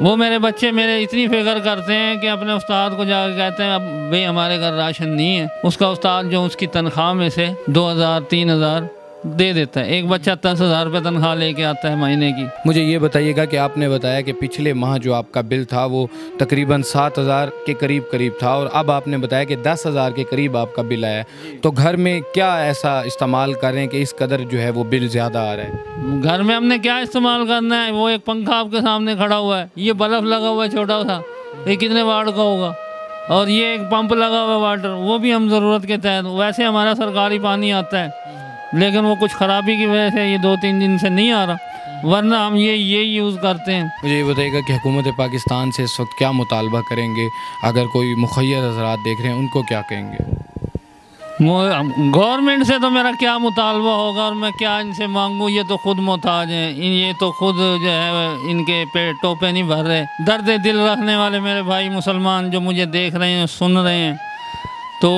وہ میرے بچے میرے اتنی فکر کرتے ہیں کہ اپنے استاد کو جا کے کہتے ہیں اب بھئی ہمارے گھر راشن نہیں ہے. اس کا استاد جو اس کی تنخواہ میں سے 2,000-3,000 دے دیتا ہے. ایک بچہ 10,000 روپے تنخواہ لے کے آتا ہے مہینے کی. مجھے یہ بتائیے گا کہ آپ نے بتایا کہ پچھلے ماہ جو آپ کا بل تھا وہ تقریباً 7,000 کے قریب تھا، اور اب آپ نے بتایا کہ 10,000 کے قریب آپ کا بل آیا ہے. تو گھر میں کیا ایسا استعمال کر رہے ہیں کہ اس قدر جو ہے وہ بل زیادہ آ رہا ہے؟ گھر میں ہم نے کیا استعمال کرنا ہے؟ وہ ایک پنکھا آپ کے سامنے کھڑا ہوا ہے، یہ بلب لگا ہوا ہے چھوٹا سا، یہ کتنے واٹ کا ہوگا؟ اور یہ ایک پمپ لگا ہوا ہے واٹر، وہ بھی ہم ضرورت کے تحت. ویسے ہمارا سرکاری پانی آتا ہے لیکن وہ کچھ خرابی کی وجہ سے یہ 2-3 دن سے نہیں آ رہا، ورنہ ہم یہ یوز کرتے ہیں. مجھے یہ بتائیے گا کہ حکومت پاکستان سے اس وقت کیا مطالبہ کریں گے؟ اگر کوئی مخیر حضرات دیکھ رہے ہیں ان کو کیا کہیں گے؟ گورنمنٹ سے تو میرا کیا مطالبہ ہوگا اور میں کیا ان سے مانگوں؟ یہ تو خود محتاج ہیں، یہ تو خود جو ہے ان کے پیٹ ٹوپے نہیں بھر رہے. درد دل رکھنے والے میرے بھائی مسلمان جو مجھے دیکھ رہے ہیں سن رہے ہیں، تو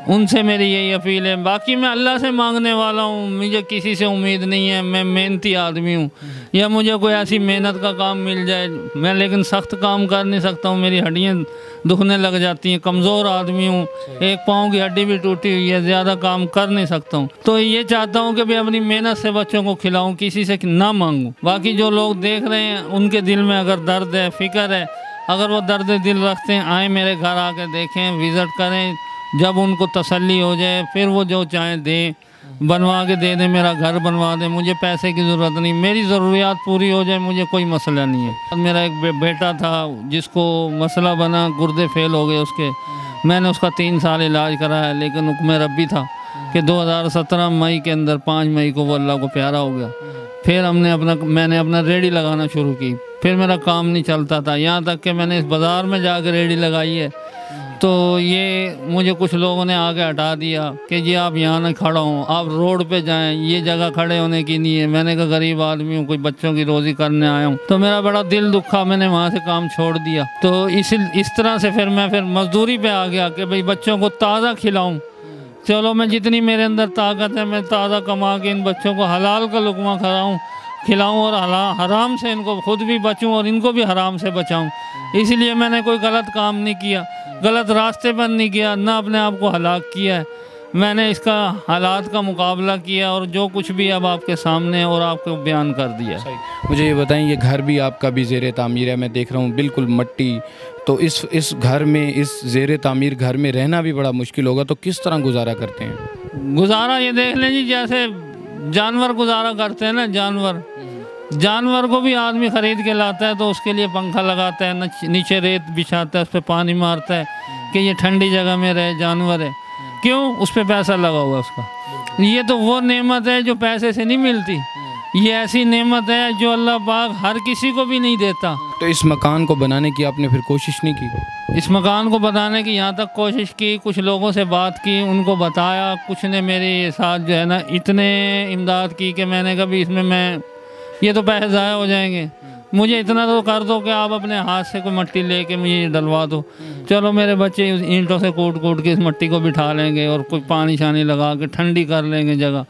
ان سے میری یہی اپیل ہے. باقی میں اللہ سے مانگنے والا ہوں، مجھے کسی سے امید نہیں ہے. میں محنتی آدمی ہوں، یا مجھے کوئی ایسی محنت کا کام مل جائے. میں لیکن سخت کام کر نہیں سکتا ہوں، میری ہڈیاں دکھنے لگ جاتی ہیں. کمزور آدمی ہوں، ایک پاؤں کی ہڈی بھی ٹوٹی ہوئی ہے، زیادہ کام کر نہیں سکتا ہوں. تو یہ چاہتا ہوں کہ اپنی محنت سے بچوں کو کھلاؤں، کسی سے نہ مانگوں. باقی جو لوگ دیکھ رہے ہیں ان کے دل میں اگر درد ہے، فکر ہے، اگر وہ درد دل رکھتے ہیں، آئیں میرے گھر آ کے دیکھیں، وزٹ کریں. جب ان کو تسلی ہو جائے پھر وہ جو چاہیں دیں، بنوا کے دے دیں. میرا گھر بنوا دیں، مجھے پیسے کی ضرورت نہیں، میری ضروریات پوری ہو جائے، مجھے کوئی مسئلہ نہیں ہے. میرا ایک بیٹا تھا جس کو مسئلہ بنا، گردے فیل ہو گئے اس کے. میں نے اس کا 3 سال علاج کرایا، لیکن حکم ربی تھا کہ 2017 مئی کے اندر 5 مئی کو وہ اللہ کو پیارا ہو گیا. پھر میں نے اپنا ریڑھی لگانا شروع کی. پھر میرا کام نہیں چلتا تھا، یہاں تک کہ میں نے اس بازار میں جا کے ریڑھی لگائی ہے. تو یہ مجھے کچھ لوگوں نے آگے ہٹا دیا کہ جی آپ یہاں نہ کھڑا ہوں، آپ روڈ پہ جائیں، یہ جگہ کھڑے ہونے کی نہیں ہے. میں نے کہا غریب آدمی ہوں، کوئی بچوں کی روزی کرنے آیا ہوں. تو میرا بڑا دل دکھا، میں نے وہاں سے کام چھوڑ دیا. تو اس طرح سے میں مزدوری پہ آ گیا کہ بھئی بچوں کو تازہ کھلاؤں. چلو میں جتنی میرے اندر طاقت ہے میں تازہ کما کے ان بچوں کو حلال کا لقمہ کھلاؤں اور حرام سے ان کو خود بھی بچوں اور ان کو بھی حرام سے بچاؤں. اس لیے میں نے کوئی غلط کام نہیں کیا، غلط راستے پر نہیں گیا، نہ اپنے آپ کو ہلاک کیا ہے. میں نے اس کا حالات کا مقابلہ کیا اور جو کچھ بھی اب آپ کے سامنے ہے اور آپ کو بیان کر دیا. مجھے یہ بتائیں، یہ گھر بھی آپ کا بھی زیر تعمیر ہے، میں دیکھ رہا ہوں بالکل مٹی. تو اس گھر میں، اس زیر تعمیر گھر میں رہنا بھی بڑا مشکل ہوگا، تو کس طرح گزارا کرتے ہیں؟ گزارا یہ دیکھ لیں جی، جیسے جانور گزارا کرتے ہیں نا، جانور کو بھی آدمی خرید کے لاتا ہے تو اس کے لیے پنکھا لگاتا ہے، نیچے ریت بچھاتا ہے، اس پہ پانی مارتا ہے کہ یہ ٹھنڈی جگہ میں رہے. جانور ہے، کیوں؟ اس پہ پیسہ لگا ہوا ہے اس کا. یہ تو وہ نعمت ہے جو پیسے سے نہیں ملتی، یہ ایسی نعمت ہے جو اللہ پاک ہر کسی کو بھی نہیں دیتا. تو اس مکان کو بنانے کی آپ نے پھر کوشش نہیں کی؟ اس مکان کو بنانے کی یہاں تک کوشش کی، کچھ لوگوں سے بات کی، ان کو بتایا. کچھ نے میرے ساتھ جو ہے نا اتنے امداد کی کہ میں نے کہا بھی اس میں یہ تو پیسے ضائع ہو جائیں گے، مجھے اتنا تو کر دو کہ آپ اپنے ہاتھ سے کوئی مٹی لے کے مجھے ڈلوا دو. چلو میرے بچے اینٹوں سے کوٹ کے اس مٹی کو بٹھا لیں گے اور کوئی پانی شانی لگا کے ٹھنڈی کر لیں گے جگہ.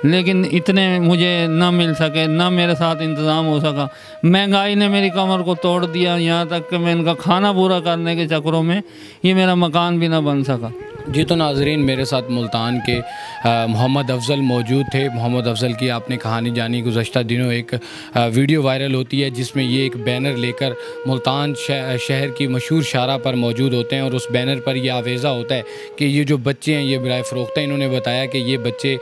لیکن اتنے مجھے نہ مل سکے، نہ میرے ساتھ انتظام ہو سکا. مہنگائی نے میری کمر کو توڑ دیا، یہاں تک کہ میں ان کا کھانا پورا کرنے کے چکروں میں یہ میرا مکان بھی نہ بن سکا. جی تو ناظرین، میرے ساتھ ملتان کے محمد افضل موجود تھے. محمد افضل کی آپ نے کہانی جانی. گزشتہ دنوں ایک ویڈیو وائرل ہوتی ہے جس میں یہ ایک بینر لے کر ملتان شہر کی مشہور شارع پر موجود ہوتے ہیں، اور اس بینر پر یہ آویزہ ہوتا ہے کہ یہ جو بچے ہیں یہ برائے فروخت ہیں. انہوں نے بتایا کہ یہ بچے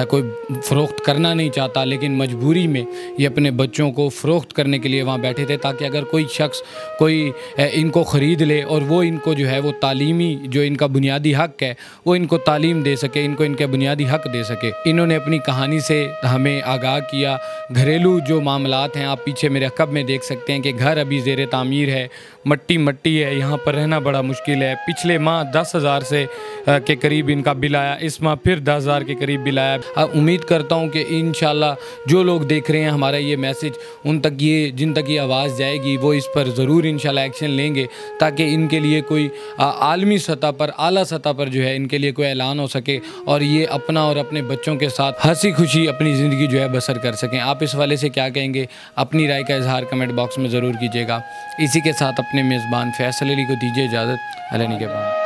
کوئی فروخت کرنا نہیں چاہتا، لیکن مجبوری میں یہ اپنے بچوں کو فروخت کرنے کے لیے وہاں بیٹھے تھے، تاکہ اگر کوئی شخص کوئی ان کو خرید لے اور وہ ان کو جو ہے وہ تعلیمی جو ان کا بنیادی حق ہے وہ ان کو تعلیم دے سکے، ان کو ان کے بنیادی حق دے سکے. انہوں نے اپنی کہانی سے ہمیں آگاہ کیا. گھریلو جو معاملات ہیں، آپ پیچھے میرے عقب میں دیکھ سکتے ہیں کہ گھر ابھی زیر تعمیر ہے، مٹی ہے، یہاں پر رہنا بڑا مشکل ہے. پچھلے ماہ 10,000 کے قریب ان کا بل آیا، اس ماہ پھر 10,000 کے قریب بل آیا. امید کرتا ہوں کہ انشاءاللہ جو لوگ دیکھ رہے ہیں ہمارا یہ میسج، جن تک یہ آواز جائے گی وہ اس پر ضرور انشاءاللہ ایکشن لیں گے، تاکہ ان کے لیے کوئی عالمی سطح پر، اعلیٰ سطح پر جو ہے ان کے لیے کوئی اعلان ہو سکے اور یہ اپنا اور اپنے بچوں کے ساتھ ہنسی خوشی اپنی زندگی جو ہے بسر کر سکیں. آپ اس والے سے کیا کہیں گے؟ اپنی رائے کا اظہار کمنٹ باکس میں ضرور کیجیے گا. اسی کے ساتھ اپنے میزبان فیصل علی کو دیجیے اجازت. اللہ نگہبان.